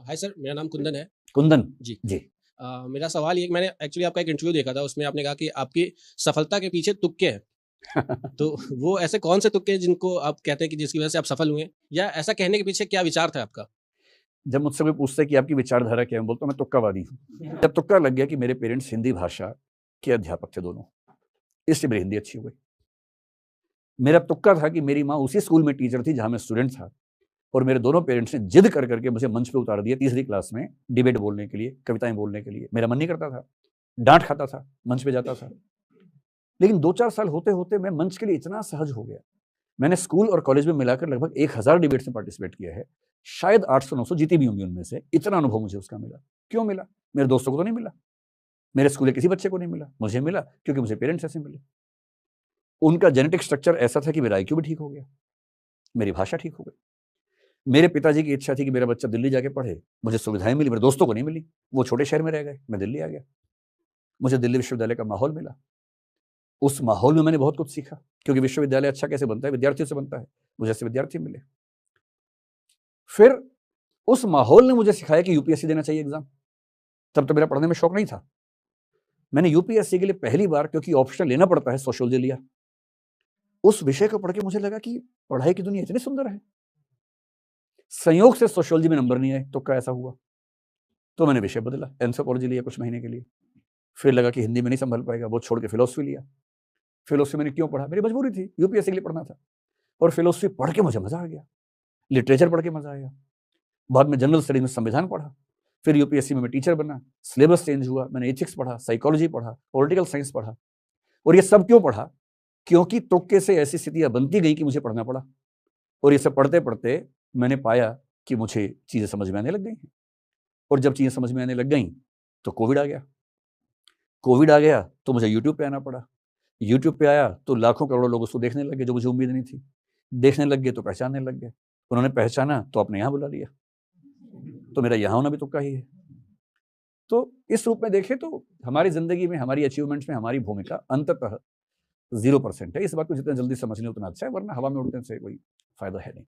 Hi sir, मेरा नाम कुंदन है। कुंदन जी। जी। मेरा सवाल ये कि मैंने एक्चुअली आपका एक इंटरव्यू देखा था, उसमें आपने कहा कि आपकी सफलता के पीछे तुक्के हैं। तो वो ऐसे कौन से तुक्के हैं जिनको आप कहते हैं कि जिसकी वजह से आप सफल हुए? या ऐसा कहने के पीछे क्या विचार था आपका? जब मुझसे कोई पूछता है कि आपकी विचारधारा क्या है, मैं बोलता हूँ मैं तुक्कावादी हूँ। जब तुक्का लग गया कि मेरे पेरेंट्स हिंदी भाषा के अध्यापक थे दोनों, इसलिए मेरी हिंदी अच्छी हो गई। मेरा तुक्का था कि मेरी माँ उसी स्कूल में टीचर थी जहाँ मैं स्टूडेंट था, और मेरे दोनों पेरेंट्स ने जिद कर करके मुझे मंच पे उतार दिया तीसरी क्लास में डिबेट बोलने के लिए, कविताएं बोलने के लिए। मेरा मन नहीं करता था, डांट खाता था, मंच पे जाता था। लेकिन 2-4 साल होते होते मैं मंच के लिए इतना सहज हो गया। मैंने स्कूल और कॉलेज में मिलाकर लगभग 1000 डिबेट्स में पार्टिसिपेट किया है। शायद 800-900 जीती भी होंगी उनमें से। इतना अनुभव मुझे उसका मिला। क्यों मिला? मेरे दोस्तों को तो नहीं मिला, मेरे स्कूल के किसी बच्चे को नहीं मिला, मुझे मिला क्योंकि मुझे पेरेंट्स ऐसे मिले। उनका जेनेटिक स्ट्रक्चर ऐसा था कि मेरा आईक्यू भी ठीक हो गया, मेरी भाषा ठीक हो गई। मेरे पिताजी की इच्छा थी कि मेरा बच्चा दिल्ली जाके पढ़े, मुझे सुविधाएं मिली, मेरे दोस्तों को नहीं मिली। वो छोटे शहर में रह गए, मैं दिल्ली आ गया। मुझे दिल्ली विश्वविद्यालय का माहौल मिला। उस माहौल में मैंने बहुत कुछ सीखा, क्योंकि विश्वविद्यालय अच्छा कैसे बनता है, विद्यार्थियों से बनता है। मुझे ऐसे विद्यार्थी मिले। फिर उस माहौल ने मुझे सिखाया कि यूपीएससी देना चाहिए एग्जाम। तब तो मेरा पढ़ने में शौक नहीं था। मैंने यूपीएससी के लिए पहली बार, क्योंकि ऑप्शन लेना पड़ता है, सोशियोलॉजी लिया। उस विषय को पढ़ के मुझे लगा कि पढ़ाई की दुनिया इतनी सुंदर है। संयोग से सोशियोलॉजी में नंबर नहीं आए, तो क्या ऐसा हुआ, तो मैंने विषय बदला, एंथ्रोपोलॉजी लिया कुछ महीने के लिए। फिर लगा कि हिंदी में नहीं संभल पाएगा, वो छोड़ के फिलोसफी लिया। फिलोसफी मैंने क्यों पढ़ा, मेरी मजबूरी थी, यूपीएससी के लिए पढ़ना था। और फिलोसफी पढ़ के मुझे मजा आ गया, लिटरेचर पढ़ के मजा आया। बाद में जनरल स्टडीज में संविधान पढ़ा। फिर यूपीएससी में मैं टीचर बना, सिलेबस चेंज हुआ, मैंने एथिक्स पढ़ा, साइकोलॉजी पढ़ा, पॉलिटिकल साइंस पढ़ा। और ये सब क्यों पढ़ा? क्योंकि तुक्के से ऐसी स्थितियां बनती गई कि मुझे पढ़ना पड़ा। और ये सब पढ़ते पढ़ते मैंने पाया कि मुझे चीजें समझ में आने लग गई। और जब चीजें समझ में आने लग गई तो कोविड आ गया। कोविड आ गया तो मुझे यूट्यूब पे आना पड़ा। यूट्यूब पे आया तो लाखों करोड़ों लोग उसको देखने लगे, जो मुझे उम्मीद नहीं थी। देखने लग गए तो पहचानने लग गए। उन्होंने पहचाना तो अपने यहाँ बुला लिया। तो मेरा यहाँ होना भी तुक्का ही है। तो इस रूप में देखें तो हमारी जिंदगी में, हमारी अचीवमेंट्स में हमारी भूमिका अंततः 0% है। इस बात को जितना जल्दी समझ लें उतना अच्छा है, वरना हवा में उड़ने से कोई फायदा है नहीं।